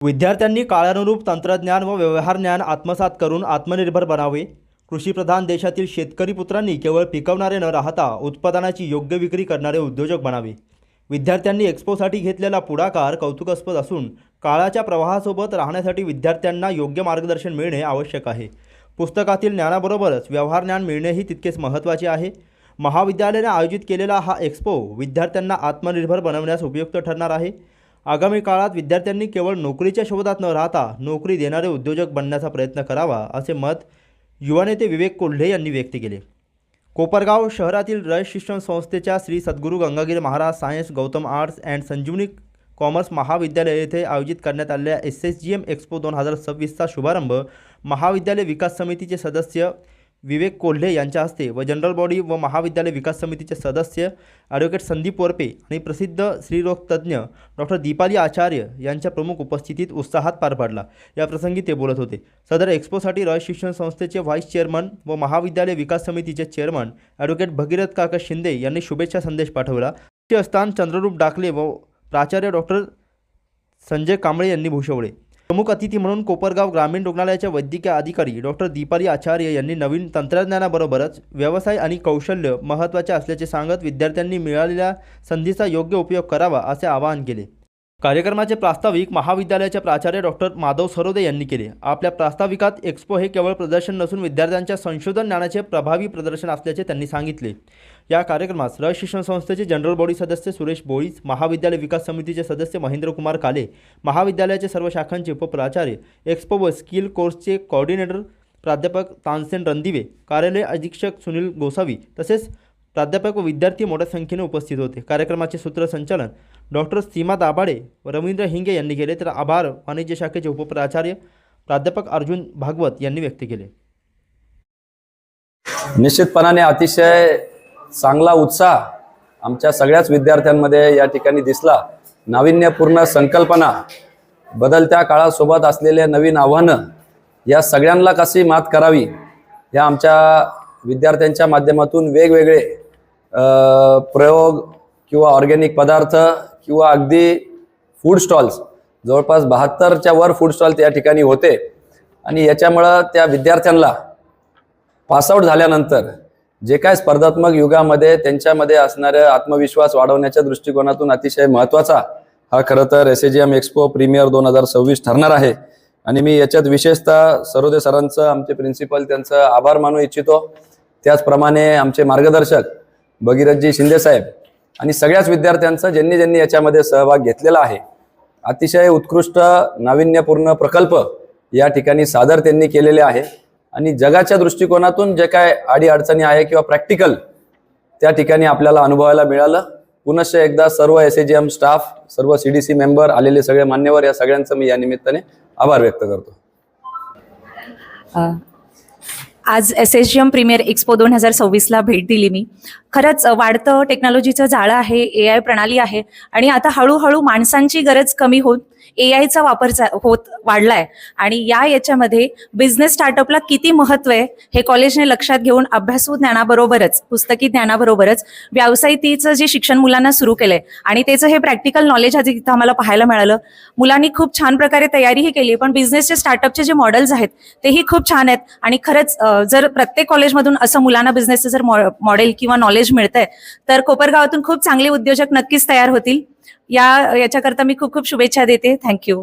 विद्यार्थ्यांनी काळानुरूप तंत्रज्ञान व व्यवहार ज्ञान आत्मसात करून आत्मनिर्भर बनावे। कृषीप्रधान देशातील शेतकरी पुत्रांनी केवळ पिकवणारे न राहता उत्पादनाची योग्य विक्री करणारे उद्योजक बनावे। विद्यार्थ्यांनी एक्स्पोसाठी घेतलेला पुढाकार कौतुकास्पद असून काळाच्या प्रवाहासोबत राहण्यासाठी विद्यार्थ्यांना योग्य मार्गदर्शन मिळणे आवश्यक आहे। पुस्तकातील ज्ञानाबरोबरच व्यवहार ज्ञान मिळणेही तितकेच महत्त्वाचे आहे। महाविद्यालयाने आयोजित केलेला हा एक्स्पो विद्यार्थ्यांना आत्मनिर्भर बनवण्यास उपयुक्त ठरणार आहे। आगामी काळात विद्यार्थ्यांनी केवळ नोकरीच्या शोधात न राहता नोकरी देणारे उद्योजक बनण्याचा प्रयत्न करावा, असे मत युवा नेते विवेक कोल्हे यांनी व्यक्त केले। कोपरगाव शहरातील रयत शिक्षण संस्थेच्या Shri Sadguru Gangagiri Maharaj science Gautam arts and Sanjivani commerce महाविद्यालय येथे आयोजित करण्यात आलेल्या SSGM एक्स्पो 2026चा शुभारंभ महाविद्यालय विकास समितीचे सदस्य विवेक कोल्हे यांच्या हस्ते व जनरल बॉडी व महाविद्यालय विकास समितीचे सदस्य ॲडव्होकेट संदीप वरपे आणि प्रसिद्ध स्त्रीरोग तज्ज्ञ डॉक्टर दीपाली आचार्य यांच्या प्रमुख उपस्थितीत उत्साहात पार पडला। या प्रसंगी ते बोलत होते। सदर एक्स्पोसाठी रयत शिक्षण संस्थेचे व्हाईस चेअरमन व महाविद्यालय विकास समितीचे चेअरमन ॲडव्होकेट भगीरथ काका शिंदे यांनी शुभेच्छा संदेश पाठवला। ते असताना चंद्ररूप डाकले व प्राचार्य डॉक्टर संजय कांबळे यांनी भूषवले। प्रमुख अतिथी म्हणून कोपरगाव ग्रामीण रुग्णालयाच्या वैद्यकीय अधिकारी डॉक्टर दीपाली आचार्य यांनी नवीन तंत्रज्ञानाबरोबरच व्यवसाय आणि कौशल्य महत्त्वाचे असल्याचे सांगत विद्यार्थ्यांनी मिळालेल्या संधीचा योग्य उपयोग करावा असे आवाहन केले। कार्यक्रमाचे प्रास्ताविक महाविद्यालयाचे प्राचार्य डॉक्टर माधव सरोदे यांनी केले। आपल्या प्रास्ताविकात एक्स्पो हे केवळ प्रदर्शन नसून विद्यार्थ्यांच्या संशोधन ज्ञानाचे प्रभावी प्रदर्शन असल्याचे त्यांनी सांगितले। या कार्यक्रमास रयत शिक्षण संस्थेचे जनरल बॉडी सदस्य सुरेश बोळीस, महाविद्यालय विकास समितीचे सदस्य महेंद्र कुमार काले, महाविद्यालयाचे सर्व शाखांचे उपप्राचार्य, एक्स्पो व स्किल कोर्सचे कोऑर्डिनेटर प्राध्यापक तानसेन रणदिवे, कार्यालय अधीक्षक सुनील गोसावी तसेच प्राध्यापक व विद्यार्थी मोठ्या संख्येने उपस्थित होते। कार्यक्रमाचे सूत्रसंचालन डॉक्टर सीमा दाभाडे व रवींद्र हिंगे यांनी केले, तर आभार वाणिज्य शाखेचे उपप्राचार्य प्राध्यापक अर्जुन भागवत यांनी व्यक्त केले। निश्चितपणाने अतिशय चांगला उत्साह आमच्या सगळ्याच विद्यार्थ्यांमध्ये या ठिकाणी दिसला। नाविन्यपूर्ण संकल्पना, बदलत्या काळासोबत असलेले नवीन आव्हानं, या सगळ्यांना कशी मात करावी या आमच्या विद्यार्थ्यांच्या माध्यमातून वेगवेगळे प्रयोग किंवा ऑर्गॅनिक पदार्थ किंवा अगदी फूड स्टॉल्स, जवळपास 72च्या वर फूड स्टॉल त्या ठिकाणी होते। आणि याच्यामुळं त्या विद्यार्थ्यांना पासआउट झाल्यानंतर जे काय स्पर्धात्मक युगामध्ये त्यांच्यामध्ये असणारे आत्मविश्वास वाढवण्याच्या दृष्टिकोनातून अतिशय महत्त्वाचा हा खरं तर SSGM एक्स्पो प्रीमियर 2026 ठरणार आहे। आणि मी याच्यात विशेषतः सरोदे सरांचं, आमचे प्रिन्सिपल, त्यांचं आभार मानू इच्छितो। त्याचप्रमाणे आमचे मार्गदर्शक भगीरथजी शिंदे साहेब आणि सगळ्याच विद्यार्थ्यांचा ज्यांनी याच्यामध्ये सहभाग घेतलेला आहे। अतिशय उत्कृष्ट नाविन्यपूर्ण प्रकल्प या ठिकाणी सादर त्यांनी केलेले आहे। आणि जगाच्या दृष्टिकोनातून जे काय अडीअडचणी आहे किंवा प्रॅक्टिकल त्या ठिकाणी आपल्याला अनुभवायला मिळालं। पुनश्च एकदा सर्व SSGM स्टाफ, सर्व CDC मेंबर, आलेले सगळे मान्यवर, या सगळ्यांचं मी या निमित्ताने आभार व्यक्त करतो। आज SSGM प्रीमियर एक्स्पो 2026ला भेट दिली मी। खरंच वाढतं टेक्नॉलॉजीचं जाळं आहे, AI प्रणाली आहे आणि आता हळूहळू माणसांची गरज कमी होत AIचा वापर वाढलाय। आणि याच्यामध्ये बिझनेस स्टार्टअपला किती महत्त्व आहे हे कॉलेजने लक्षात घेऊन अभ्यासू ज्ञानाबरोबरच, पुस्तकी ज्ञानाबरोबरच व्यावसायिकीचं जे शिक्षण मुलांना सुरू केलंय आणि त्याचं हे प्रॅक्टिकल नॉलेज आज इथं आम्हाला पाहायला मिळालं। मुलांनी खूप छान प्रकारे तयारीही केली, पण बिझनेसचे स्टार्टअपचे जे मॉडेल्स आहेत तेही खूप छान आहेत। आणि खरंच जर प्रत्येक कॉलेजमधून असं मुलांना बिझनेसचं जर मॉडेल किंवा नॉलेज मिळतंय तर कोपरगावातून खूप चांगले उद्योजक नक्कीच तयार होतील। याच्याकरता मी खूप खूप शुभेच्छा देते। थँक्यू।